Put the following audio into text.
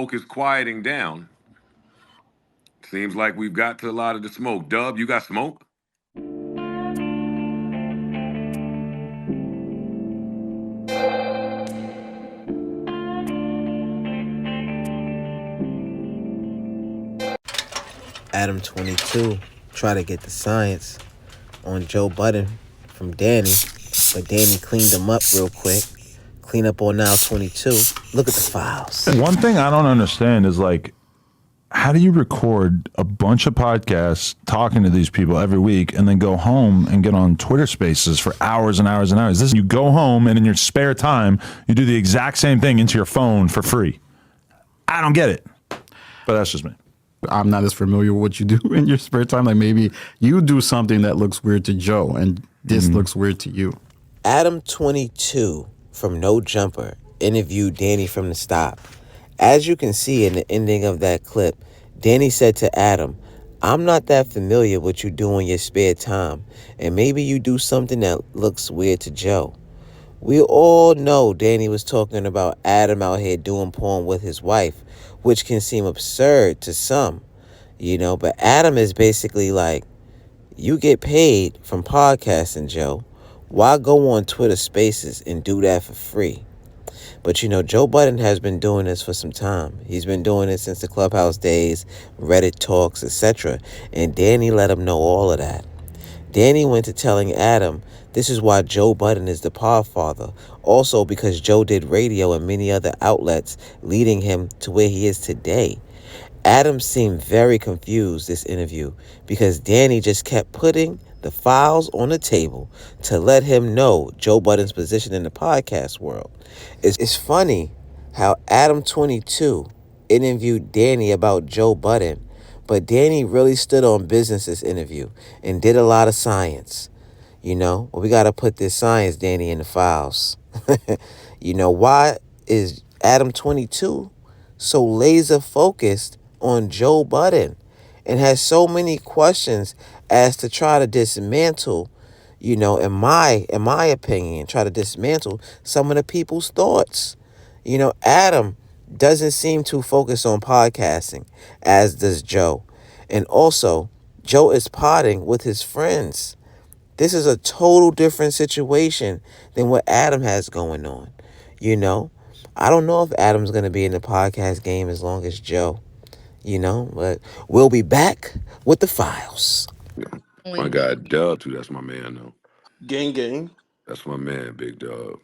smoke is quieting down. Seems like we've got to a lot of the smoke. Dub, you got smoke? Adam 22 try to get the science on Joe Budden from Danny, but Danny cleaned him up real quick. Clean up on now 22. Look at the files. One thing I don't understand is, like, how do you record a bunch of podcasts talking to these people every week and then go home and get on Twitter Spaces for hours and hours and hours? You go home and in your spare time, you do the exact same thing into your phone for free. I don't get it, but that's just me. I'm not as familiar with what you do in your spare time. Like, maybe you do something that looks weird to Joe and this looks weird to you. Adam 22 from No Jumper interviewed Danny from the Stop. As you can see in the ending of that clip, Danny said to Adam, "I'm not that familiar with what you do in your spare time, and maybe you do something that looks weird to Joe." We all know Danny was talking about Adam out here doing porn with his wife, which can seem absurd to some, but Adam is basically like, you get paid from podcasting, Joe. Why go on Twitter Spaces and do that for free? But Joe Budden has been doing this for some time. He's been doing it since the Clubhouse days, Reddit talks, etc. And Danny let him know all of that. Danny went to telling Adam this is why Joe Budden is the podfather. Also because Joe did radio and many other outlets, leading him to where he is today. Adam seemed very confused this interview because Danny just kept putting the files on the table to let him know Joe Budden's position in the podcast world. It's funny how Adam 22 interviewed Danny about Joe Budden, but Danny really stood on business this interview and did a lot of science. Well, we got to put this science, Danny, in the files. Why is Adam 22 so laser focused on Joe Budden and has so many questions as to try to dismantle, in my opinion, try to dismantle some of the people's thoughts. Adam doesn't seem to focus on podcasting, as does Joe. And also, Joe is potting with his friends. This is a total different situation than what Adam has going on. I don't know if Adam's going to be in the podcast game as long as Joe, but we'll be back with the files. My guy Dub, too. That's my man, though. Gang. That's my man, Big Dub.